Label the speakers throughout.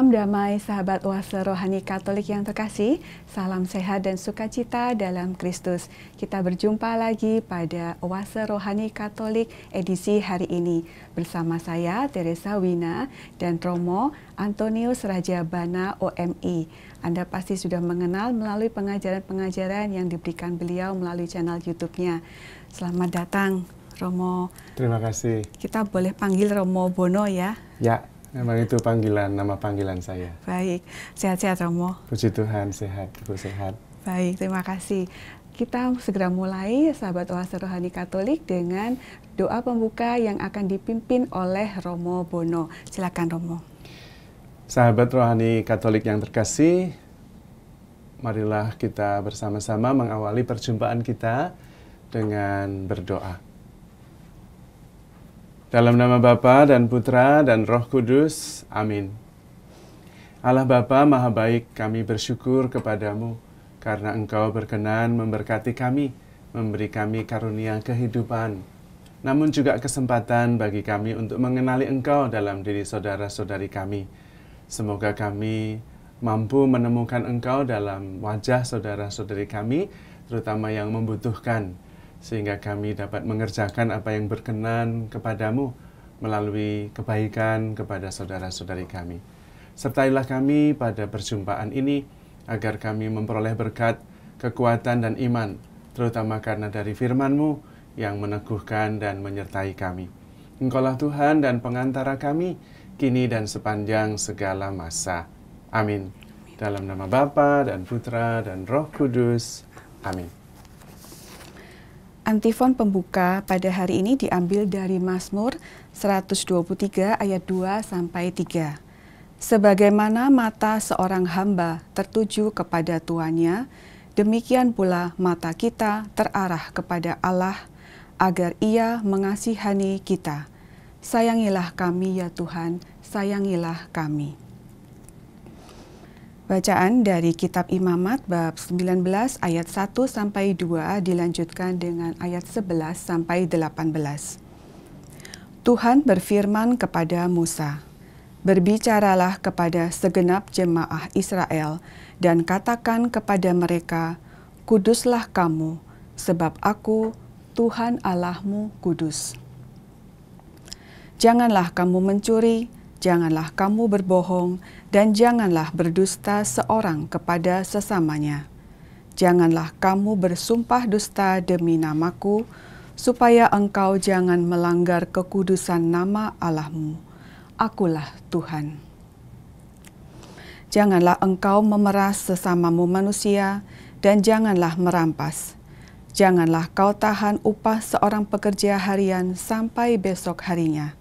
Speaker 1: Salam damai sahabat Oase Rohani Katolik yang terkasih, salam sehat dan sukacita dalam Kristus. Kita berjumpa lagi pada Oase Rohani Katolik edisi hari ini bersama saya Teresa Wina dan Romo Antonius Rajabana OMI. Anda pasti sudah mengenal melalui pengajaran-pengajaran yang diberikan beliau melalui channel YouTube-nya. Selamat datang Romo.
Speaker 2: Terima kasih.
Speaker 1: Kita boleh panggil Romo Bono ya?
Speaker 2: Ya. Memang itu nama panggilan saya.
Speaker 1: Baik, sehat-sehat Romo.
Speaker 2: Puji Tuhan, sehat, Ibu sehat.
Speaker 1: Baik, terima kasih. Kita segera mulai sahabat Oase Rohani Katolik dengan doa pembuka yang akan dipimpin oleh Romo Bono. Silakan Romo.
Speaker 2: Sahabat Rohani Katolik yang terkasih, marilah kita bersama-sama mengawali perjumpaan kita dengan berdoa. Dalam nama Bapa dan Putra dan Roh Kudus. Amin. Allah Bapa Maha Baik, kami bersyukur kepadamu karena Engkau berkenan memberkati kami, memberi kami karunia kehidupan, namun juga kesempatan bagi kami untuk mengenali Engkau dalam diri saudara-saudari kami. Semoga kami mampu menemukan Engkau dalam wajah saudara-saudari kami, terutama yang membutuhkan, sehingga kami dapat mengerjakan apa yang berkenan kepadamu melalui kebaikan kepada saudara-saudari kami. Sertailah kami pada perjumpaan ini, agar kami memperoleh berkat, kekuatan, dan iman, terutama karena dari firman-Mu yang meneguhkan dan menyertai kami. Engkaulah Tuhan dan pengantara kami, kini dan sepanjang segala masa. Amin. Dalam nama Bapa dan Putra dan Roh Kudus. Amin.
Speaker 1: Antifon pembuka pada hari ini diambil dari Mazmur 123 ayat 2-3. Sebagaimana mata seorang hamba tertuju kepada tuannya, demikian pula mata kita terarah kepada Allah, agar Ia mengasihani kita. Sayangilah kami ya Tuhan, sayangilah kami. Bacaan dari Kitab Imamat bab 19 ayat 1-2 dilanjutkan dengan ayat 11-18. Tuhan berfirman kepada Musa, "Berbicaralah kepada segenap jemaah Israel dan katakan kepada mereka, Kuduslah kamu, sebab Aku, Tuhan Allahmu, kudus. Janganlah kamu mencuri, janganlah kamu berbohong, dan janganlah berdusta seorang kepada sesamanya. Janganlah kamu bersumpah dusta demi namaku, supaya engkau jangan melanggar kekudusan nama Allahmu. Akulah Tuhan. Janganlah engkau memeras sesamamu manusia, dan janganlah merampas. Janganlah kau tahan upah seorang pekerja harian sampai besok harinya.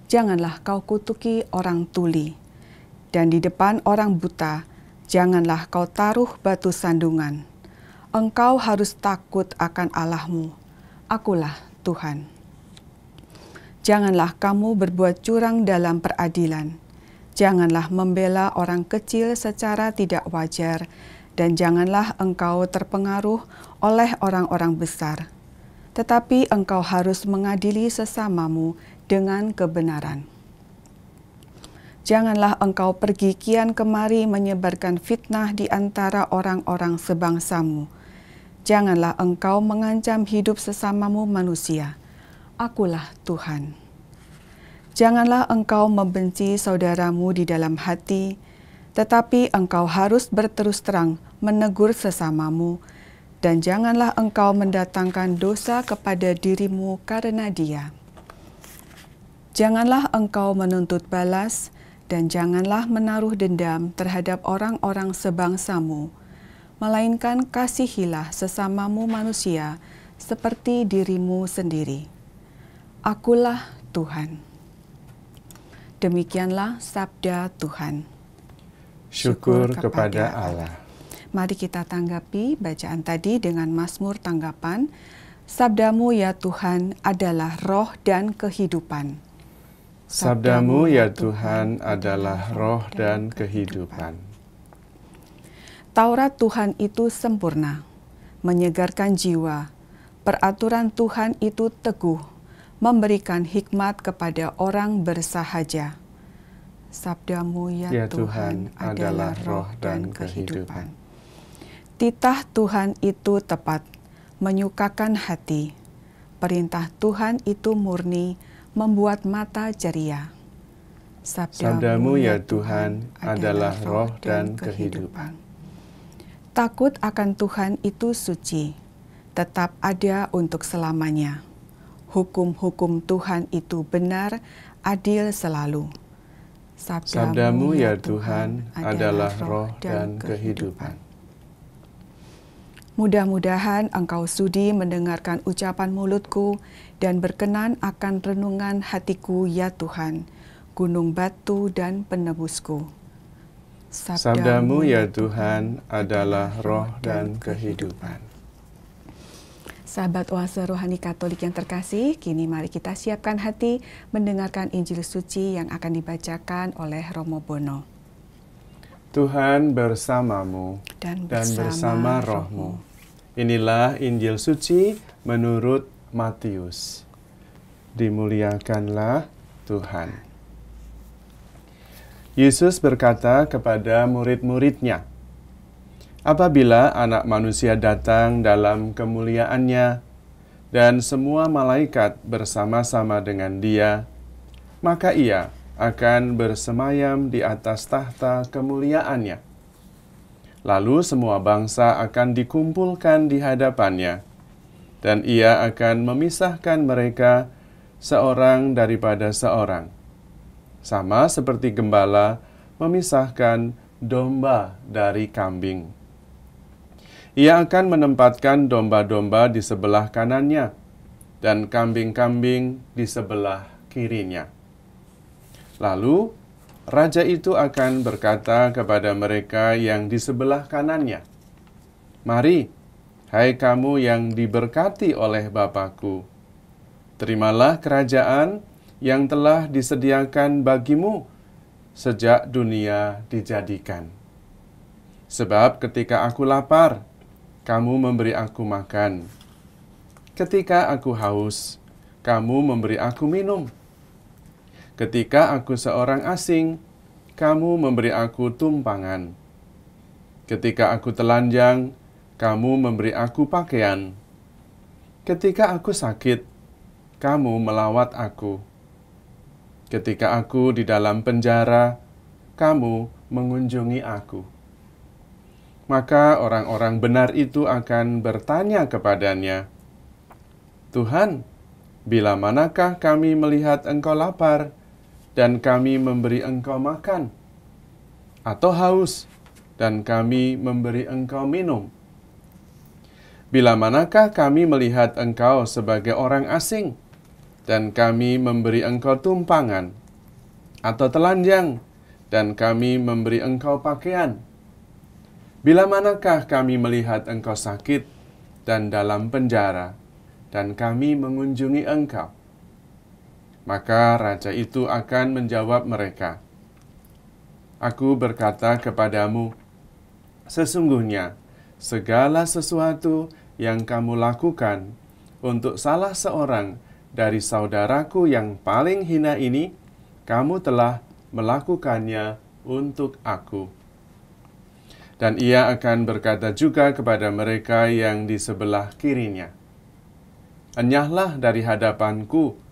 Speaker 1: Janganlah kau kutuki orang tuli, dan di depan orang buta, janganlah kau taruh batu sandungan. Engkau harus takut akan Allahmu. Akulah Tuhan. Janganlah kamu berbuat curang dalam peradilan. Janganlah membela orang kecil secara tidak wajar, dan janganlah engkau terpengaruh oleh orang-orang besar. Tetapi engkau harus mengadili sesamamu dengan kebenaran. Janganlah engkau pergi kian kemari menyebarkan fitnah di antara orang-orang sebangsamu. Janganlah engkau mengancam hidup sesamamu manusia. Akulah Tuhan. Janganlah engkau membenci saudaramu di dalam hati, tetapi engkau harus berterus terang menegur sesamamu, dan janganlah engkau mendatangkan dosa kepada dirimu karena dia. Janganlah engkau menuntut balas, dan janganlah menaruh dendam terhadap orang-orang sebangsamu, melainkan kasihilah sesamamu manusia seperti dirimu sendiri. Akulah Tuhan. Demikianlah sabda Tuhan.
Speaker 2: Syukur kepada Allah.
Speaker 1: Mari kita tanggapi bacaan tadi dengan Mazmur tanggapan. Sabdamu ya Tuhan adalah roh dan kehidupan.
Speaker 2: Sabdamu ya Tuhan adalah roh dan kehidupan.
Speaker 1: Taurat Tuhan itu sempurna, menyegarkan jiwa. Peraturan Tuhan itu teguh, memberikan hikmat kepada orang bersahaja. Sabdamu
Speaker 2: Ya Tuhan, adalah roh dan kehidupan.
Speaker 1: Titah Tuhan itu tepat, menyukakan hati. Perintah Tuhan itu murni, membuat mata ceria.
Speaker 2: Sabdamu ya Tuhan adalah roh dan kehidupan.
Speaker 1: Takut akan Tuhan itu suci, tetap ada untuk selamanya. Hukum-hukum Tuhan itu benar, adil selalu.
Speaker 2: Sabdamu ya Tuhan adalah roh dan kehidupan.
Speaker 1: Mudah-mudahan engkau sudi mendengarkan ucapan mulutku dan berkenan akan renungan hatiku ya Tuhan, gunung batu dan penebusku.
Speaker 2: Sabdamu ya Tuhan adalah roh dan kehidupan.
Speaker 1: Sahabat Oase Rohani Katolik yang terkasih, kini mari kita siapkan hati mendengarkan Injil Suci yang akan dibacakan oleh Romo Bono.
Speaker 2: Tuhan bersamamu dan bersama rohmu. Inilah Injil Suci menurut Matius. Dimuliakanlah Tuhan. Yesus berkata kepada murid-muridnya, apabila Anak Manusia datang dalam kemuliaannya dan semua malaikat bersama-sama dengan Dia, maka Ia akan bersemayam di atas tahta kemuliaannya. Lalu semua bangsa akan dikumpulkan di hadapannya, dan Ia akan memisahkan mereka seorang daripada seorang, sama seperti gembala memisahkan domba dari kambing. Ia akan menempatkan domba-domba di sebelah kanannya, dan kambing-kambing di sebelah kirinya. Lalu Raja itu akan berkata kepada mereka yang di sebelah kanannya, mari, hai kamu yang diberkati oleh Bapa-Ku, terimalah kerajaan yang telah disediakan bagimu sejak dunia dijadikan. Sebab ketika aku lapar, kamu memberi aku makan. Ketika aku haus, kamu memberi aku minum. Ketika aku seorang asing, kamu memberi aku tumpangan. Ketika aku telanjang, kamu memberi aku pakaian. Ketika aku sakit, kamu melawat aku. Ketika aku di dalam penjara, kamu mengunjungi aku. Maka orang-orang benar itu akan bertanya kepadanya, Tuhan, bila manakah kami melihat Engkau lapar, dan kami memberi Engkau makan, atau haus, dan kami memberi Engkau minum? Bila manakah kami melihat Engkau sebagai orang asing, dan kami memberi Engkau tumpangan, atau telanjang, dan kami memberi Engkau pakaian? Bila manakah kami melihat Engkau sakit dan dalam penjara, dan kami mengunjungi Engkau? Maka raja itu akan menjawab mereka, aku berkata kepadamu, sesungguhnya segala sesuatu yang kamu lakukan untuk salah seorang dari saudaraku yang paling hina ini, kamu telah melakukannya untuk aku. Dan ia akan berkata juga kepada mereka yang di sebelah kirinya, enyahlah dari hadapanku,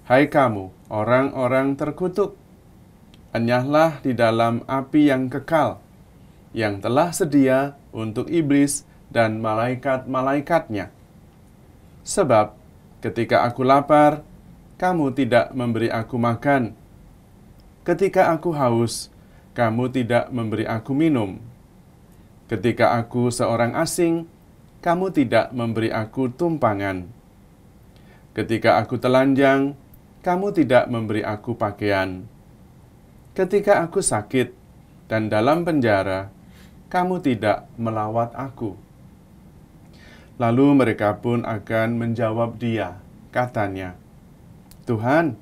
Speaker 2: hai kamu, orang-orang terkutuk, enyahlah di dalam api yang kekal, yang telah sedia untuk iblis dan malaikat-malaikatnya. Sebab ketika aku lapar, kamu tidak memberi aku makan. Ketika aku haus, kamu tidak memberi aku minum. Ketika aku seorang asing, kamu tidak memberi aku tumpangan. Ketika aku telanjang, kamu tidak memberi aku pakaian. Ketika aku sakit dan dalam penjara, kamu tidak melawat aku. Lalu mereka pun akan menjawab dia, katanya, Tuhan,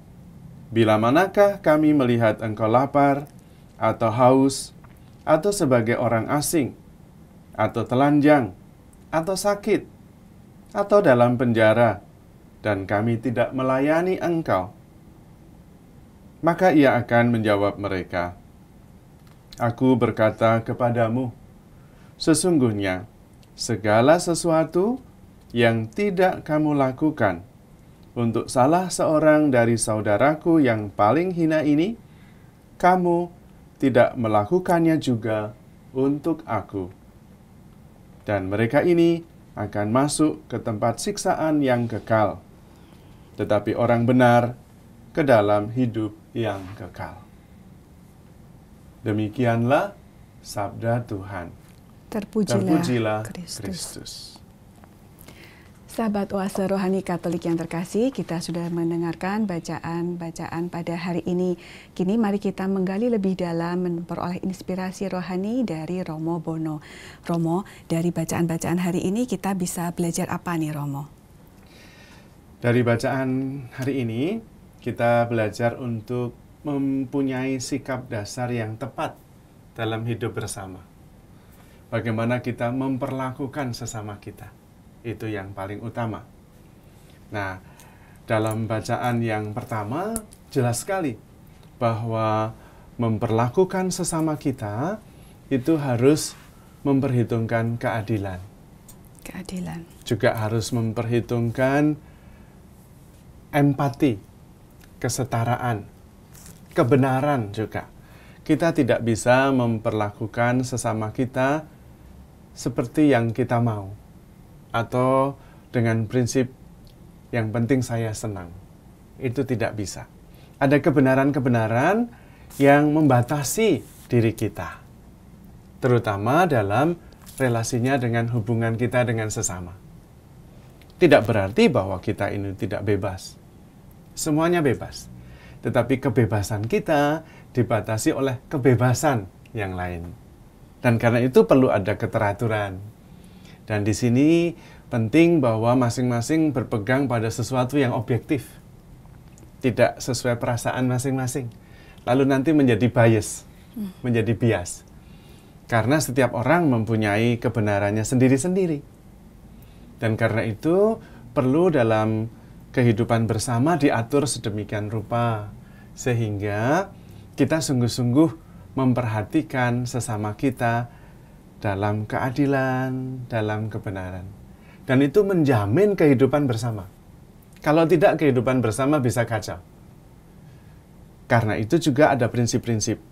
Speaker 2: bila manakah kami melihat Engkau lapar, atau haus, atau sebagai orang asing, atau telanjang, atau sakit, atau dalam penjara, dan kami tidak melayani Engkau? Maka ia akan menjawab mereka, "Aku berkata kepadamu, sesungguhnya segala sesuatu yang tidak kamu lakukan untuk salah seorang dari saudaraku yang paling hina ini, kamu tidak melakukannya juga untuk aku." Dan mereka ini akan masuk ke tempat siksaan yang kekal, tetapi orang benar ke dalam hidup yang kekal. Demikianlah sabda Tuhan.
Speaker 1: Terpujilah Kristus.
Speaker 2: Kristus.
Speaker 1: Sahabat Oase Rohani Katolik yang terkasih, kita sudah mendengarkan bacaan-bacaan pada hari ini. Kini mari kita menggali lebih dalam, memperoleh inspirasi rohani dari Romo Bono. Romo, dari bacaan-bacaan hari ini kita bisa belajar apa nih, Romo?
Speaker 2: Dari bacaan hari ini, kita belajar untuk mempunyai sikap dasar yang tepat dalam hidup bersama. Bagaimana kita memperlakukan sesama kita. Itu yang paling utama. Nah, dalam bacaan yang pertama, jelas sekali bahwa memperlakukan sesama kita itu harus memperhitungkan keadilan.
Speaker 1: Keadilan.
Speaker 2: Juga harus memperhitungkan empati, kesetaraan, kebenaran juga. Kita tidak bisa memperlakukan sesama kita seperti yang kita mau, atau dengan prinsip yang penting saya senang. Itu tidak bisa. Ada kebenaran-kebenaran yang membatasi diri kita, terutama dalam relasinya dengan hubungan kita dengan sesama. Tidak berarti bahwa kita ini tidak bebas. Semuanya bebas. Tetapi kebebasan kita dibatasi oleh kebebasan yang lain. Dan karena itu perlu ada keteraturan. Dan di sini penting bahwa masing-masing berpegang pada sesuatu yang objektif. Tidak sesuai perasaan masing-masing. Lalu nanti menjadi bias, menjadi bias. Karena setiap orang mempunyai kebenarannya sendiri-sendiri. Dan karena itu perlu dalam kehidupan bersama diatur sedemikian rupa. Sehingga kita sungguh-sungguh memperhatikan sesama kita dalam keadilan, dalam kebenaran. Dan itu menjamin kehidupan bersama. Kalau tidak, kehidupan bersama bisa kacau. Karena itu juga ada prinsip-prinsip.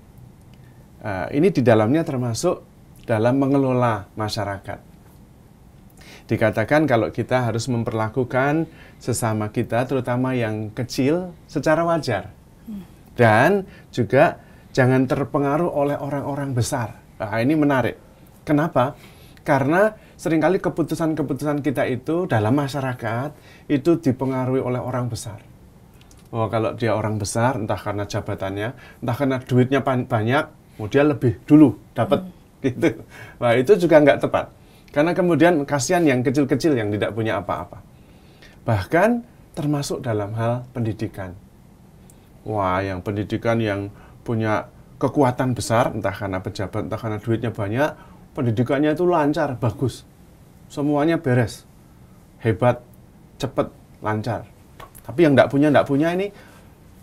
Speaker 2: Ini di dalamnya termasuk dalam mengelola masyarakat. Dikatakan kalau kita harus memperlakukan sesama kita, terutama yang kecil, secara wajar. Dan juga jangan terpengaruh oleh orang-orang besar. Nah, ini menarik. Kenapa? Karena seringkali keputusan-keputusan kita itu dalam masyarakat itu dipengaruhi oleh orang besar. Oh, kalau dia orang besar, entah karena jabatannya, entah karena duitnya banyak, dia lebih dulu dapat gitu. Nah, itu juga nggak tepat. Karena kemudian kasihan yang kecil-kecil yang tidak punya apa-apa. Bahkan termasuk dalam hal pendidikan. Wah, yang pendidikan yang punya kekuatan besar, entah karena pejabat, entah karena duitnya banyak, pendidikannya itu lancar, bagus. Semuanya beres. Hebat, cepat, lancar. Tapi yang enggak punya ini,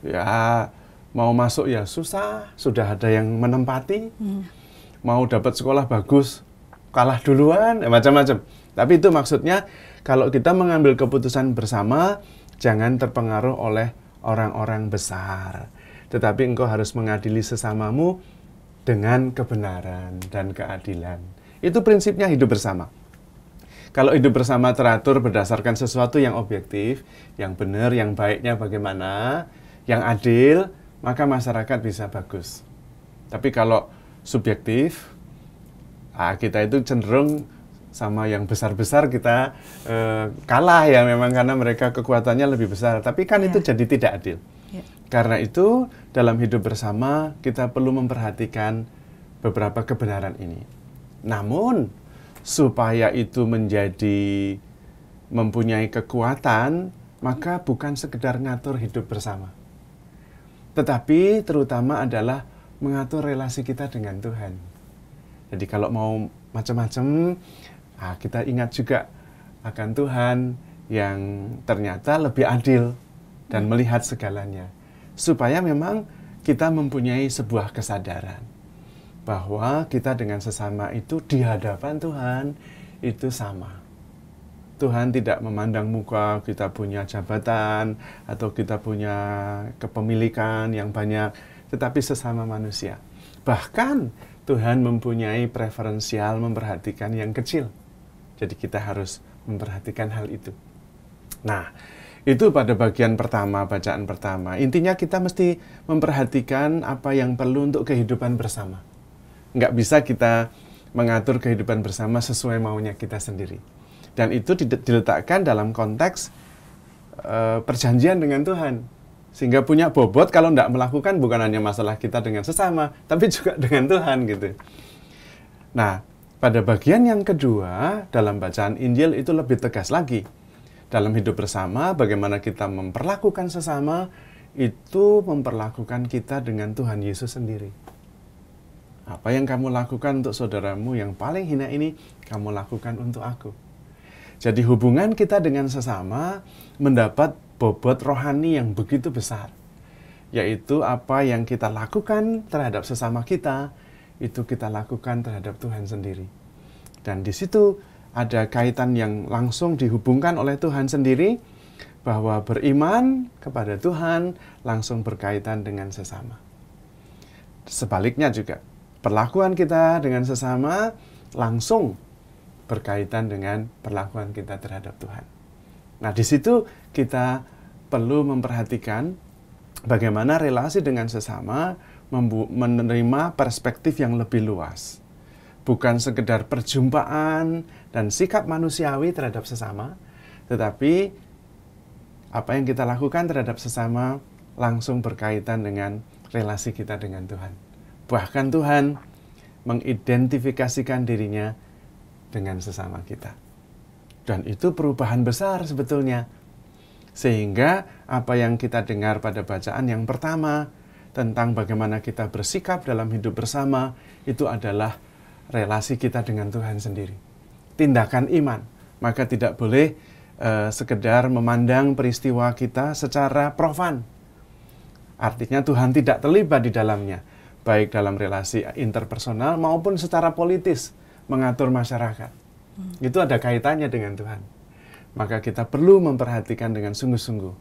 Speaker 2: ya mau masuk ya susah, sudah ada yang menempati. Mau dapat sekolah bagus, kalah duluan, macam-macam. Tapi itu maksudnya, kalau kita mengambil keputusan bersama, jangan terpengaruh oleh orang-orang besar. Tetapi engkau harus mengadili sesamamu dengan kebenaran dan keadilan. Itu prinsipnya hidup bersama. Kalau hidup bersama teratur berdasarkan sesuatu yang objektif, yang benar, yang baiknya bagaimana, yang adil, maka masyarakat bisa bagus. Tapi kalau subjektif, kita itu cenderung sama yang besar-besar kita kalah ya memang karena mereka kekuatannya lebih besar. Tapi kan itu jadi tidak adil. Karena itu, dalam hidup bersama, kita perlu memperhatikan beberapa kebenaran ini. Namun, supaya itu mempunyai kekuatan, maka bukan sekedar ngatur hidup bersama. Tetapi terutama adalah mengatur relasi kita dengan Tuhan. Jadi kalau mau macam-macam, kita ingat juga akan Tuhan yang ternyata lebih adil dan melihat segalanya. supaya memang kita mempunyai sebuah kesadaran bahwa kita dengan sesama itu di hadapan Tuhan itu sama. Tuhan tidak memandang muka, kita punya jabatan atau kita punya kepemilikan yang banyak, tetapi sesama manusia. Bahkan Tuhan mempunyai preferensial memperhatikan yang kecil. Jadi kita harus memperhatikan hal itu. Nah, itu pada bagian pertama, bacaan pertama. Intinya kita mesti memperhatikan apa yang perlu untuk kehidupan bersama. Nggak bisa kita mengatur kehidupan bersama sesuai maunya kita sendiri. Dan itu diletakkan dalam konteks perjanjian dengan Tuhan. Sehingga punya bobot kalau tidak melakukan bukan hanya masalah kita dengan sesama, tapi juga dengan Tuhan gitu. Nah, pada bagian yang kedua, dalam bacaan Injil itu lebih tegas lagi. Dalam hidup bersama, bagaimana kita memperlakukan sesama, itu memperlakukan kita dengan Tuhan Yesus sendiri. Apa yang kamu lakukan untuk saudaramu yang paling hina ini, kamu lakukan untuk aku. Jadi hubungan kita dengan sesama mendapat bobot rohani yang begitu besar. Yaitu apa yang kita lakukan terhadap sesama kita, itu kita lakukan terhadap Tuhan sendiri. Dan di situ ada kaitan yang langsung dihubungkan oleh Tuhan sendiri, bahwa beriman kepada Tuhan langsung berkaitan dengan sesama. Sebaliknya juga, perlakuan kita dengan sesama langsung berkaitan dengan perlakuan kita terhadap Tuhan. Nah, di situ kita perlu memperhatikan bagaimana relasi dengan sesama menerima perspektif yang lebih luas. Bukan sekedar perjumpaan dan sikap manusiawi terhadap sesama, tetapi apa yang kita lakukan terhadap sesama langsung berkaitan dengan relasi kita dengan Tuhan. Bahkan Tuhan mengidentifikasikan dirinya dengan sesama kita. Dan itu perubahan besar sebetulnya. Sehingga apa yang kita dengar pada bacaan yang pertama tentang bagaimana kita bersikap dalam hidup bersama, itu adalah relasi kita dengan Tuhan sendiri. Tindakan iman. Maka tidak boleh sekedar memandang peristiwa kita secara profan. Artinya Tuhan tidak terlibat di dalamnya, baik dalam relasi interpersonal maupun secara politis, mengatur masyarakat. Itu ada kaitannya dengan Tuhan. Maka kita perlu memperhatikan dengan sungguh-sungguh.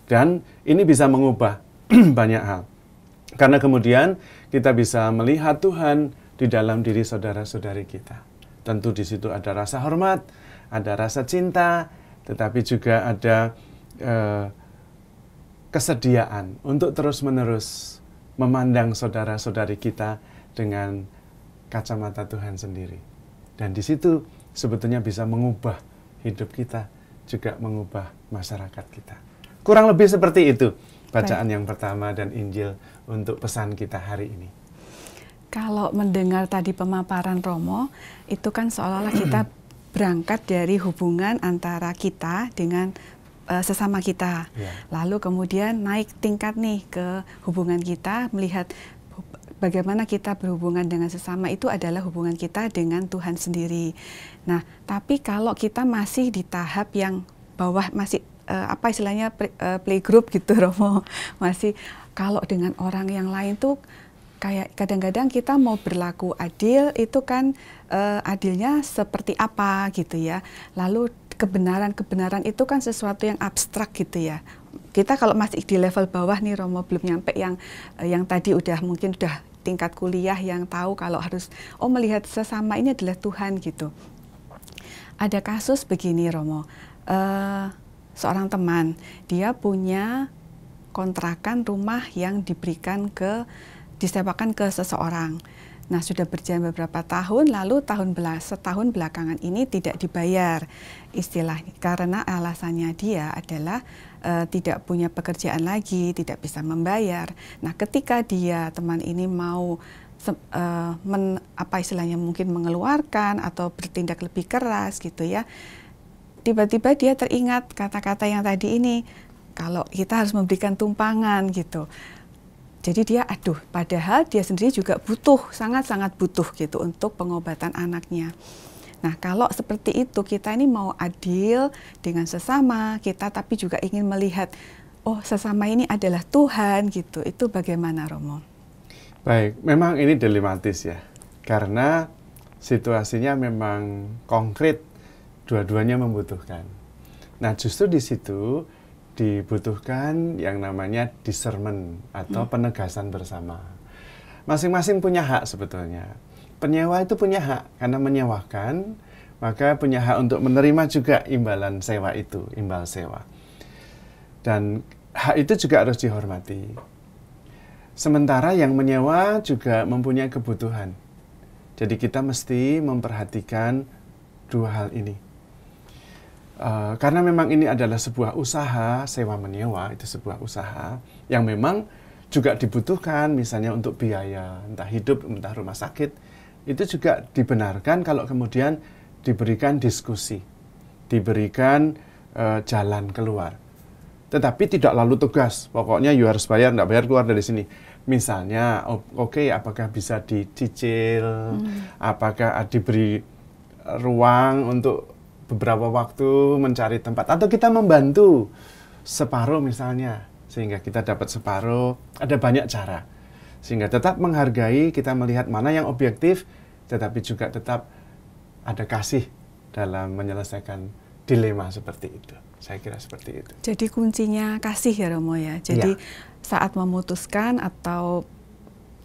Speaker 2: Dan ini bisa mengubah banyak hal. Karena kemudian kita bisa melihat Tuhan di dalam diri saudara-saudari kita. Tentu di situ ada rasa hormat, ada rasa cinta, tetapi juga ada kesediaan untuk terus-menerus memandang saudara-saudari kita dengan kacamata Tuhan sendiri. Dan di situ sebetulnya bisa mengubah hidup kita, juga mengubah masyarakat kita. Kurang lebih seperti itu bacaan yang pertama dan Injil untuk pesan kita hari ini.
Speaker 1: Kalau mendengar tadi pemaparan Romo, itu kan seolah-olah kita berangkat dari hubungan antara kita dengan sesama kita. Ya. Lalu kemudian naik tingkat nih ke hubungan kita, melihat bagaimana kita berhubungan dengan sesama itu adalah hubungan kita dengan Tuhan sendiri. Nah, tapi kalau kita masih di tahap yang bawah, masih apa istilahnya playgroup gitu Romo, masih kalau dengan orang yang lain tuh kayak kadang-kadang kita mau berlaku adil, itu kan adilnya seperti apa gitu ya. Lalu kebenaran itu kan sesuatu yang abstrak gitu ya. Kita kalau masih di level bawah nih Romo, belum nyampe yang tadi mungkin udah tingkat kuliah yang tahu kalau harus melihat sesama ini adalah Tuhan gitu. Ada kasus begini Romo, seorang teman, dia punya kontrakan rumah yang disewakan ke seseorang. Nah, sudah berjalan beberapa tahun, lalu setahun belakangan ini tidak dibayar istilahnya, karena alasannya dia adalah tidak punya pekerjaan lagi, tidak bisa membayar. Nah, ketika teman ini mau mungkin mengeluarkan atau bertindak lebih keras gitu ya, tiba-tiba dia teringat kata-kata yang tadi ini, kalau kita harus memberikan tumpangan gitu. Jadi dia, padahal dia sendiri juga butuh, sangat-sangat butuh gitu untuk pengobatan anaknya. Nah, kalau seperti itu kita ini mau adil dengan sesama kita, tapi juga ingin melihat oh sesama ini adalah Tuhan gitu. Itu bagaimana Romo?
Speaker 2: Baik, memang ini dilematis ya. Karena situasinya memang konkret, dua-duanya membutuhkan. Nah, justru di situ dibutuhkan yang namanya discernment atau penegasan bersama. Masing-masing punya hak sebetulnya. Penyewa itu punya hak karena menyewakan, maka punya hak untuk menerima juga imbalan sewa itu, imbal sewa. Dan hak itu juga harus dihormati. Sementara yang menyewa juga mempunyai kebutuhan. Jadi kita mesti memperhatikan dua hal ini. Karena memang ini adalah sebuah usaha, sewa menyewa itu sebuah usaha yang memang juga dibutuhkan misalnya untuk biaya, entah hidup, entah rumah sakit. Itu juga dibenarkan kalau kemudian diberikan diskusi, diberikan jalan keluar. Tetapi tidak lalu tegas, pokoknya you harus bayar, enggak bayar keluar dari sini. Misalnya, oke, apakah bisa dicicil, apakah diberi ruang untuk beberapa waktu mencari tempat, atau kita membantu separuh misalnya, sehingga kita dapat separuh, ada banyak cara. Sehingga tetap menghargai, kita melihat mana yang objektif, tetapi juga tetap ada kasih dalam menyelesaikan dilema seperti itu. Saya kira seperti itu.
Speaker 1: Jadi kuncinya kasih ya Romo ya. Jadi saat memutuskan atau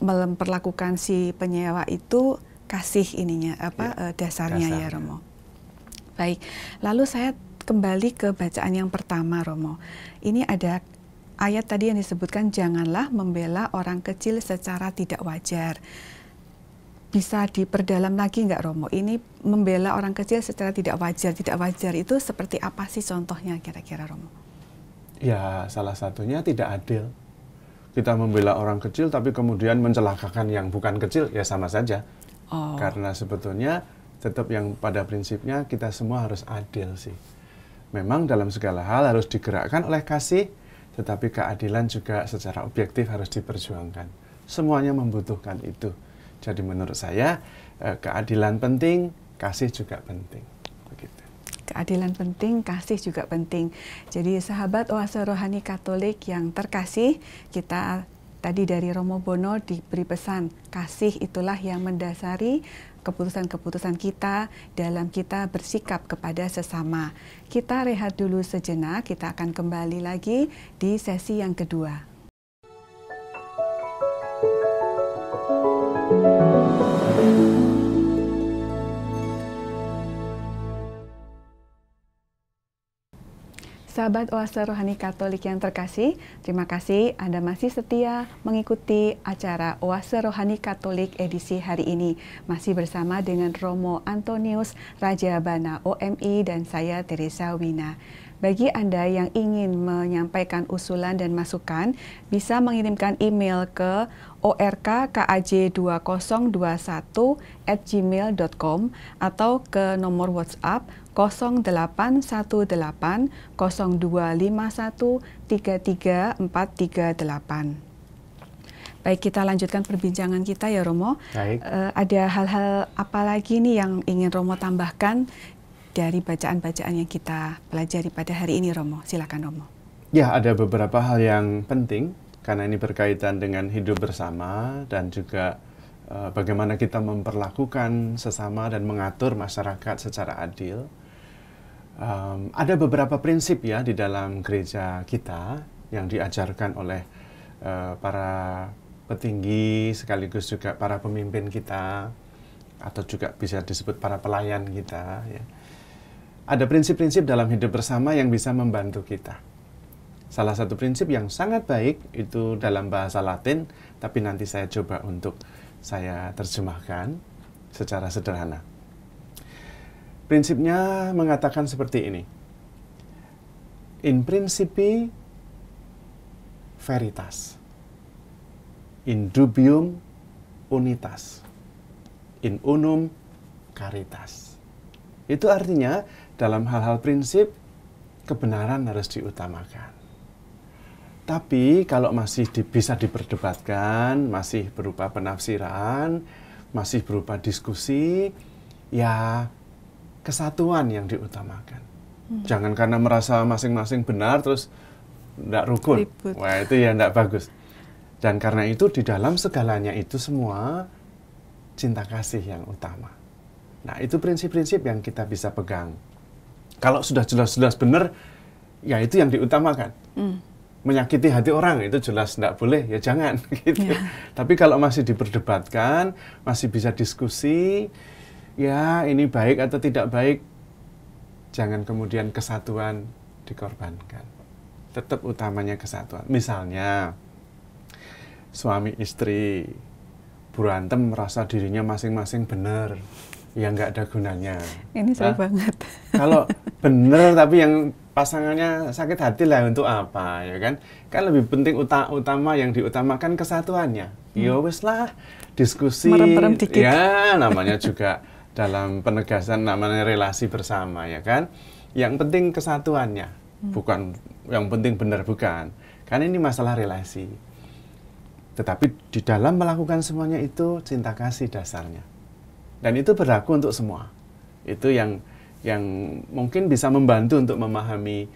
Speaker 1: memperlakukan si penyewa itu kasih ininya dasarnya ya Romo. Baik. Lalu saya kembali ke bacaan yang pertama Romo. Ini ada ayat tadi yang disebutkan janganlah membela orang kecil secara tidak wajar. Bisa diperdalam lagi nggak Romo? Ini membela orang kecil secara tidak wajar. Tidak wajar itu seperti apa sih contohnya kira-kira Romo?
Speaker 2: Ya, salah satunya tidak adil. Kita membela orang kecil tapi kemudian mencelakakan yang bukan kecil, ya sama saja. Karena sebetulnya tetap yang pada prinsipnya kita semua harus adil sih. Memang dalam segala hal harus digerakkan oleh kasih, tetapi keadilan juga secara objektif harus diperjuangkan. Semuanya membutuhkan itu. Jadi menurut saya keadilan penting, kasih juga penting. Begitu.
Speaker 1: Keadilan penting, kasih juga penting. Jadi sahabat Oase Rohani Katolik yang terkasih, kita tadi dari Romo Bono diberi pesan, kasih itulah yang mendasari keputusan-keputusan kita dalam kita bersikap kepada sesama. Kita rehat dulu sejenak, kita akan kembali lagi di sesi yang kedua. Sahabat Oase Rohani Katolik yang terkasih, terima kasih Anda masih setia mengikuti acara Oase Rohani Katolik edisi hari ini. Masih bersama dengan Romo Antonius Rajabana OMI dan saya Teresa Wina. Bagi Anda yang ingin menyampaikan usulan dan masukan, bisa mengirimkan email ke ork.kaj2021@gmail.com atau ke nomor WhatsApp 08180251334438. Baik, kita lanjutkan perbincangan kita ya Romo.
Speaker 2: Baik.
Speaker 1: Ada hal-hal apa lagi nih yang ingin Romo tambahkan dari bacaan-bacaan yang kita pelajari pada hari ini Romo? Silakan Romo.
Speaker 2: Ya, ada beberapa hal yang penting karena ini berkaitan dengan hidup bersama dan juga bagaimana kita memperlakukan sesama dan mengatur masyarakat secara adil. Ada beberapa prinsip ya di dalam gereja kita yang diajarkan oleh para petinggi sekaligus juga para pemimpin kita atau juga bisa disebut para pelayan kita ya. Ada prinsip-prinsip dalam hidup bersama yang bisa membantu kita. Salah satu prinsip yang sangat baik itu dalam bahasa Latin, tapi nanti saya coba untuk saya terjemahkan secara sederhana. Prinsipnya mengatakan seperti ini. In principi veritas. In dubium unitas. In unum caritas. Itu artinya dalam hal-hal prinsip kebenaran harus diutamakan. Tapi kalau masih bisa diperdebatkan, masih berupa penafsiran, masih berupa diskusi, ya kesatuan yang diutamakan. Jangan karena merasa masing-masing benar terus nggak rukun.
Speaker 1: Ribut.
Speaker 2: Wah, itu ya nggak bagus. Dan karena itu di dalam segalanya itu semua cinta kasih yang utama. Nah, itu prinsip-prinsip yang kita bisa pegang. Kalau sudah jelas-jelas benar, ya itu yang diutamakan. Menyakiti hati orang itu jelas nggak boleh, ya jangan gitu. Tapi kalau masih diperdebatkan, masih bisa diskusi, ya ini baik atau tidak baik, jangan kemudian kesatuan dikorbankan. Tetap utamanya kesatuan. Misalnya suami istri berantem merasa dirinya masing-masing benar, ya nggak ada gunanya.
Speaker 1: Ini saya banget.
Speaker 2: Kalau benar tapi yang pasangannya sakit hati lah, untuk apa, ya kan? Kan lebih penting utama yang diutamakan kesatuannya. Ya wis lah, diskusi.
Speaker 1: Merem-merem dikit.
Speaker 2: Ya, namanya juga dalam penegasan namanya relasi bersama, ya kan? Yang penting kesatuannya, bukan yang penting benar, bukan. Karena ini masalah relasi. Tetapi di dalam melakukan semuanya itu cinta kasih dasarnya. Dan itu berlaku untuk semua. Itu yang mungkin bisa membantu untuk memahami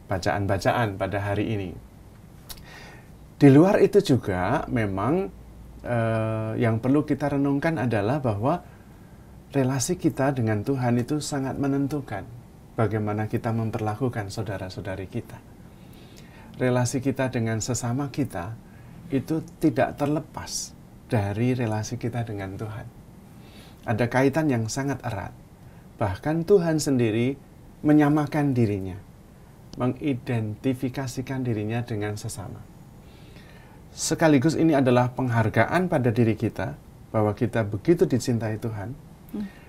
Speaker 2: bacaan-bacaan pada hari ini. Di luar itu juga memang yang perlu kita renungkan adalah bahwa relasi kita dengan Tuhan itu sangat menentukan bagaimana kita memperlakukan saudara-saudari kita. Relasi kita dengan sesama kita itu tidak terlepas dari relasi kita dengan Tuhan. Ada kaitan yang sangat erat. Bahkan Tuhan sendiri menyamakan dirinya, mengidentifikasikan dirinya dengan sesama. Sekaligus ini adalah penghargaan pada diri kita, bahwa kita begitu dicintai Tuhan,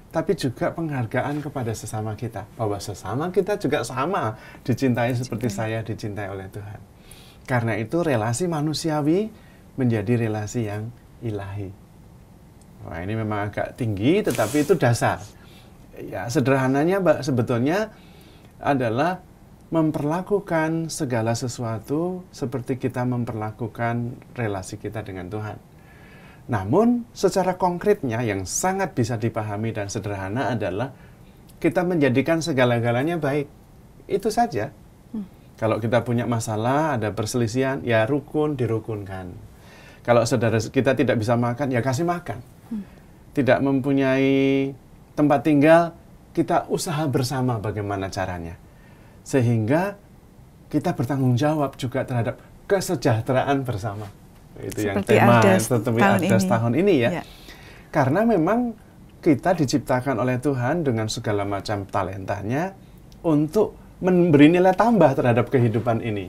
Speaker 2: tapi juga penghargaan kepada sesama kita, bahwa sesama kita juga sama dicintai seperti saya dicintai oleh Tuhan. Karena itu relasi manusiawi menjadi relasi yang ilahi. Wah, ini memang agak tinggi, tetapi itu dasar. Ya, sederhananya sebetulnya adalah memperlakukan segala sesuatu seperti kita memperlakukan relasi kita dengan Tuhan. Namun, secara konkretnya yang sangat bisa dipahami dan sederhana adalah kita menjadikan segala-galanya baik. Itu saja. Kalau kita punya masalah, ada perselisihan, ya rukun, dirukunkan. Kalau saudara kita tidak bisa makan, ya kasih makan. Tidak mempunyai tempat tinggal, kita usaha bersama bagaimana caranya. Sehingga kita bertanggung jawab juga terhadap kesejahteraan bersama. Itu
Speaker 1: seperti
Speaker 2: yang tema
Speaker 1: ADAS
Speaker 2: tahun ini ya. Karena memang kita diciptakan oleh Tuhan dengan segala macam talentanya untuk memberi nilai tambah terhadap kehidupan ini.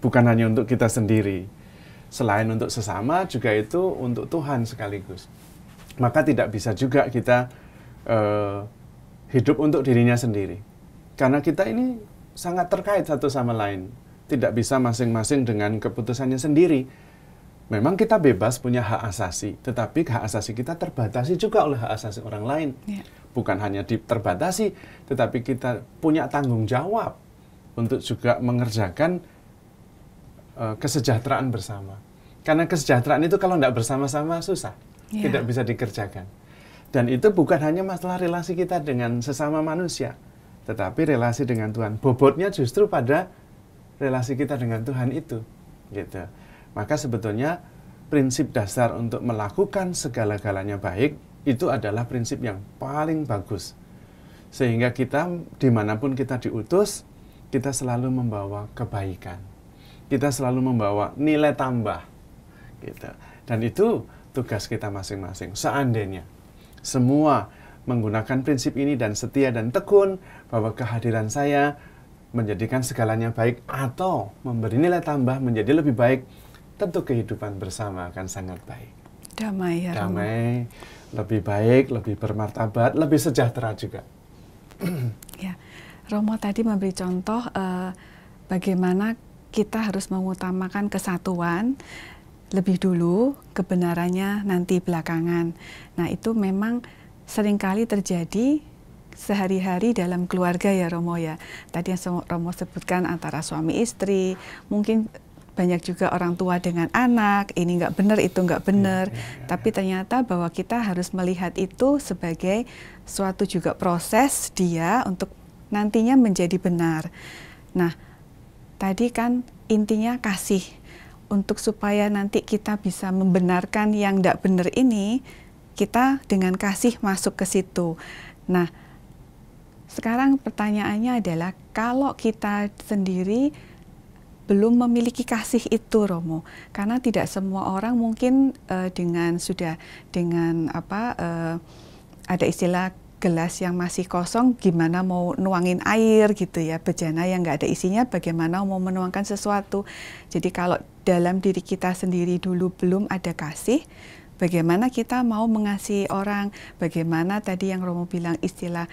Speaker 2: Bukan hanya untuk kita sendiri. Selain untuk sesama, juga itu untuk Tuhan sekaligus. Maka tidak bisa juga kita hidup untuk dirinya sendiri. Karena kita ini sangat terkait satu sama lain. Tidak bisa masing-masing dengan keputusannya sendiri. Memang kita bebas punya hak asasi, tetapi hak asasi kita terbatasi juga oleh hak asasi orang lain. Bukan hanya terbatasi, tetapi kita punya tanggung jawab untuk juga mengerjakan kesejahteraan bersama. Karena kesejahteraan itu kalau tidak bersama-sama susah, tidak bisa dikerjakan. Dan itu bukan hanya masalah relasi kita dengan sesama manusia, tetapi relasi dengan Tuhan. Bobotnya justru pada relasi kita dengan Tuhan itu. Gitu. Maka sebetulnya prinsip dasar untuk melakukan segala-galanya baik, itu adalah prinsip yang paling bagus. Sehingga kita, dimanapun kita diutus, kita selalu membawa kebaikan. Kita selalu membawa nilai tambah. Gitu. Dan itu tugas kita masing-masing. Seandainya semua menggunakan prinsip ini dan setia dan tekun bahwa kehadiran saya menjadikan segalanya baik atau memberi nilai tambah menjadi lebih baik, tentu kehidupan bersama akan sangat baik.
Speaker 1: Damai ya,
Speaker 2: damai, lebih baik, lebih bermartabat, lebih sejahtera juga.
Speaker 1: Ya, Romo tadi memberi contoh bagaimana kita harus mengutamakan kesatuan lebih dulu, kebenarannya nanti belakangan. Nah, itu memang seringkali terjadi sehari-hari dalam keluarga ya Romo ya. Tadi yang Romo sebutkan antara suami istri, mungkin banyak juga orang tua dengan anak, ini nggak benar, itu nggak benar. Tapi ternyata bahwa kita harus melihat itu sebagai suatu juga proses dia untuk nantinya menjadi benar. Nah, tadi kan intinya kasih. Untuk supaya nanti kita bisa membenarkan yang tidak benar ini, kita dengan kasih masuk ke situ. Nah, sekarang pertanyaannya adalah kalau kita sendiri belum memiliki kasih itu, Romo, karena tidak semua orang mungkin ada istilah gelas yang masih kosong, gimana mau nuangin air gitu ya, bejana yang nggak ada isinya, bagaimana mau menuangkan sesuatu. Jadi kalau dalam diri kita sendiri dulu belum ada kasih, bagaimana kita mau mengasihi orang, bagaimana tadi yang Romo bilang istilah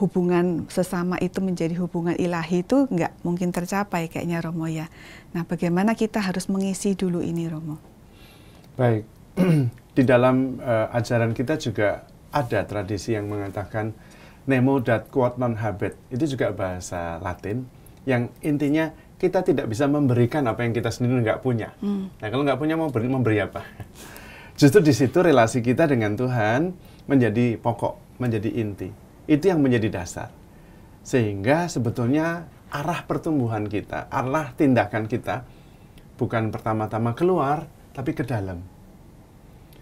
Speaker 1: hubungan sesama itu menjadi hubungan ilahi itu nggak mungkin tercapai kayaknya, Romo ya. Nah, bagaimana kita harus mengisi dulu ini, Romo?
Speaker 2: Baik, di dalam ajaran kita juga ada tradisi yang mengatakan nemo dat quod non habet. Itu juga bahasa Latin yang intinya kita tidak bisa memberikan apa yang kita sendiri nggak punya. Nah, kalau nggak punya mau memberi apa? Justru di situ relasi kita dengan Tuhan menjadi pokok, menjadi inti. Itu yang menjadi dasar. Sehingga sebetulnya arah pertumbuhan kita, arah tindakan kita bukan pertama-tama keluar, tapi ke dalam.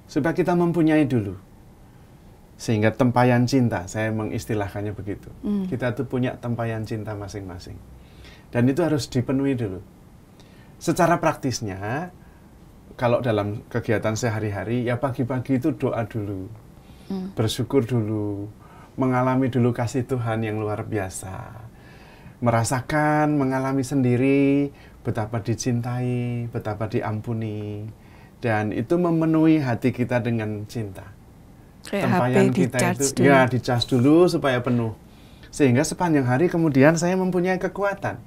Speaker 2: Supaya kita mempunyai dulu. Sehingga tempayan cinta, saya mengistilahkannya begitu. Kita tuh punya tempayan cinta masing-masing. Dan itu harus dipenuhi dulu. Secara praktisnya, kalau dalam kegiatan sehari-hari, ya pagi-pagi itu doa dulu. Bersyukur dulu. Mengalami dulu kasih Tuhan yang luar biasa. Merasakan, mengalami sendiri, betapa dicintai, betapa diampuni. Dan itu memenuhi hati kita dengan cinta. Tempayan kita itu ya dicas dulu supaya penuh, sehingga sepanjang hari kemudian saya mempunyai kekuatan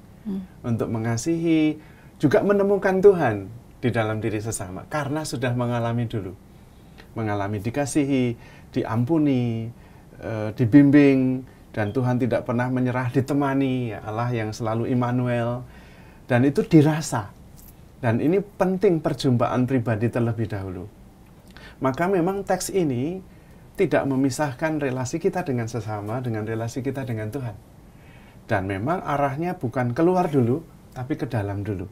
Speaker 2: untuk mengasihi, juga menemukan Tuhan di dalam diri sesama karena sudah mengalami dulu, mengalami dikasihi, diampuni, dibimbing, dan Tuhan tidak pernah menyerah, ditemani, ya Allah yang selalu Immanuel, dan itu dirasa. Dan ini penting perjumpaan pribadi terlebih dahulu. Maka memang teks ini tidak memisahkan relasi kita dengan sesama, dengan relasi kita dengan Tuhan. Dan memang arahnya bukan keluar dulu, tapi ke dalam dulu.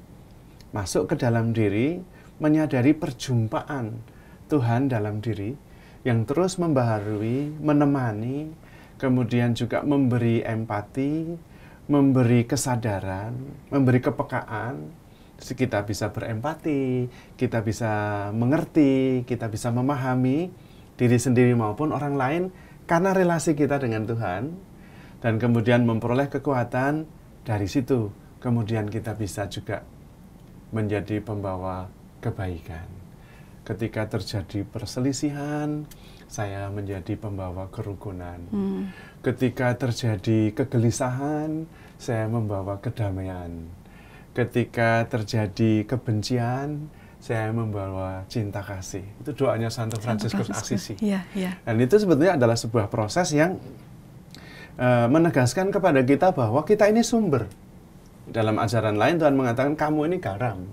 Speaker 2: Masuk ke dalam diri, menyadari perjumpaan Tuhan dalam diri, yang terus membaharui, menemani, kemudian juga memberi empati, memberi kesadaran, memberi kepekaan. Kita bisa berempati, kita bisa mengerti, kita bisa memahami diri sendiri maupun orang lain karena relasi kita dengan Tuhan, dan kemudian memperoleh kekuatan dari situ. Kemudian kita bisa juga menjadi pembawa kebaikan. Ketika terjadi perselisihan, saya menjadi pembawa kerukunan. Ketika terjadi kegelisahan, saya membawa kedamaian. Ketika terjadi kebencian, saya membawa cinta kasih. Itu doanya Santo Fransiskus Assisi.
Speaker 1: Ya, ya.
Speaker 2: Dan itu sebetulnya adalah sebuah proses yang menegaskan kepada kita bahwa kita ini sumber. Dalam ajaran lain Tuhan mengatakan kamu ini garam,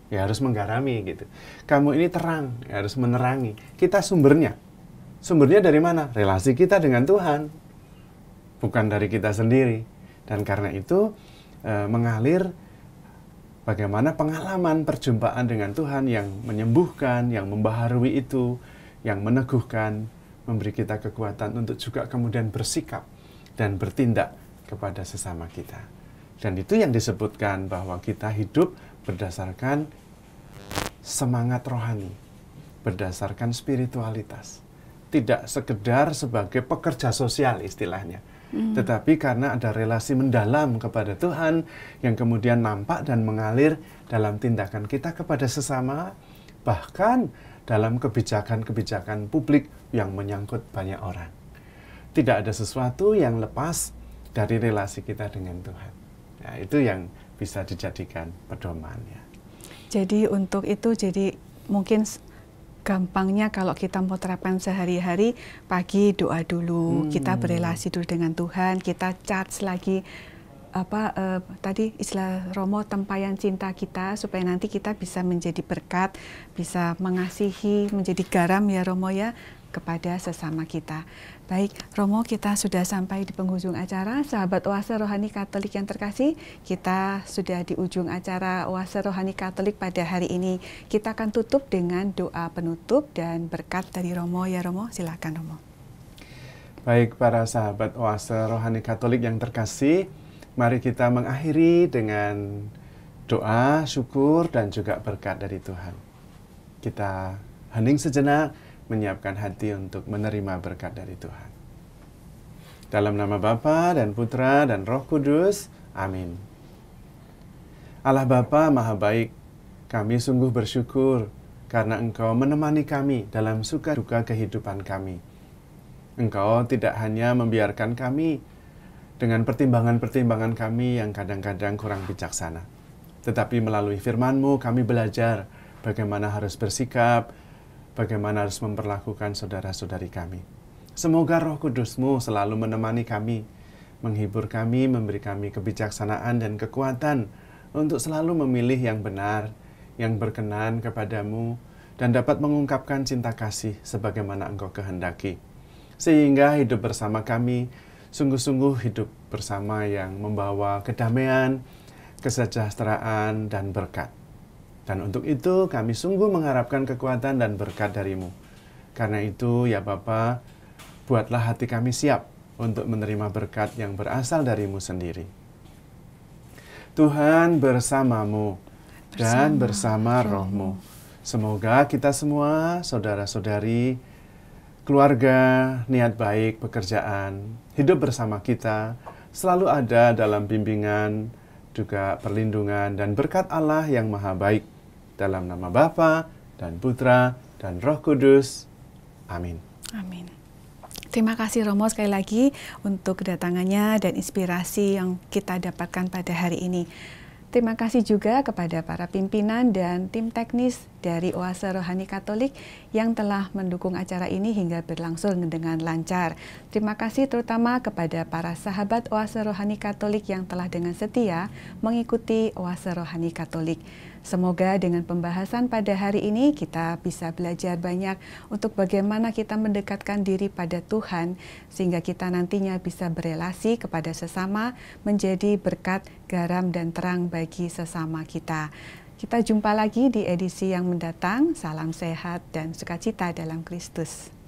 Speaker 2: ya harus menggarami gitu. Kamu ini terang, ya harus menerangi. Kita sumbernya. Sumbernya dari mana? Relasi kita dengan Tuhan, bukan dari kita sendiri. Dan karena itu mengalir bagaimana pengalaman perjumpaan dengan Tuhan yang menyembuhkan, yang membaharui itu, yang meneguhkan, memberi kita kekuatan untuk juga kemudian bersikap dan bertindak kepada sesama kita. Dan itu yang disebutkan bahwa kita hidup berdasarkan semangat rohani, berdasarkan spiritualitas. Tidak sekedar sebagai pekerja sosial istilahnya, tetapi karena ada relasi mendalam kepada Tuhan yang kemudian nampak dan mengalir dalam tindakan kita kepada sesama, bahkan dalam kebijakan-kebijakan publik yang menyangkut banyak orang. Tidak ada sesuatu yang lepas dari relasi kita dengan Tuhan. Ya, itu yang bisa dijadikan pedomannya.
Speaker 1: Jadi untuk itu, jadi mungkin gampangnya kalau kita mau terapkan sehari-hari, pagi doa dulu, kita berelasi dulu dengan Tuhan, kita charge lagi tadi istilah Romo, tempayan cinta kita, supaya nanti kita bisa menjadi berkat, bisa mengasihi, menjadi garam ya Romo ya, kepada sesama kita. Baik, Romo, kita sudah sampai di penghujung acara. Sahabat Oase Rohani Katolik yang terkasih, kita sudah di ujung acara Oase Rohani Katolik pada hari ini. Kita akan tutup dengan doa penutup dan berkat dari Romo. Ya Romo, silakan Romo.
Speaker 2: Baik, para sahabat Oase Rohani Katolik yang terkasih, mari kita mengakhiri dengan doa, syukur, dan juga berkat dari Tuhan. Kita hening sejenak, menyiapkan hati untuk menerima berkat dari Tuhan. Dalam nama Bapa dan Putra dan Roh Kudus, amin. Allah Bapa Maha Baik, kami sungguh bersyukur karena Engkau menemani kami dalam suka duka kehidupan kami. Engkau tidak hanya membiarkan kami dengan pertimbangan-pertimbangan kami yang kadang-kadang kurang bijaksana, tetapi melalui firman-Mu kami belajar bagaimana harus bersikap, bagaimana harus memperlakukan saudara-saudari kami. Semoga Roh Kudus-Mu selalu menemani kami, menghibur kami, memberi kami kebijaksanaan dan kekuatan untuk selalu memilih yang benar, yang berkenan kepadamu, dan dapat mengungkapkan cinta kasih sebagaimana Engkau kehendaki. Sehingga hidup bersama kami, sungguh-sungguh hidup bersama yang membawa kedamaian, kesejahteraan, dan berkat. Dan untuk itu kami sungguh mengharapkan kekuatan dan berkat dari-Mu. Karena itu ya Bapa, buatlah hati kami siap untuk menerima berkat yang berasal dari-Mu sendiri. Tuhan bersamamu dan bersama Roh-Mu. Semoga kita semua, saudara-saudari, keluarga, niat baik, pekerjaan, hidup bersama kita, selalu ada dalam bimbingan, juga perlindungan dan berkat Allah yang Maha Baik. Dalam nama Bapa dan Putra dan Roh Kudus. Amin.
Speaker 1: Amin. Terima kasih Romo sekali lagi untuk kedatangannya dan inspirasi yang kita dapatkan pada hari ini. Terima kasih juga kepada para pimpinan dan tim teknis dari Oase Rohani Katolik yang telah mendukung acara ini hingga berlangsung dengan lancar. Terima kasih terutama kepada para sahabat Oase Rohani Katolik yang telah dengan setia mengikuti Oase Rohani Katolik. Semoga dengan pembahasan pada hari ini kita bisa belajar banyak untuk bagaimana kita mendekatkan diri pada Tuhan sehingga kita nantinya bisa berelasi kepada sesama, menjadi berkat, garam, dan terang bagi sesama kita. Kita jumpa lagi di edisi yang mendatang. Salam sehat dan sukacita dalam Kristus.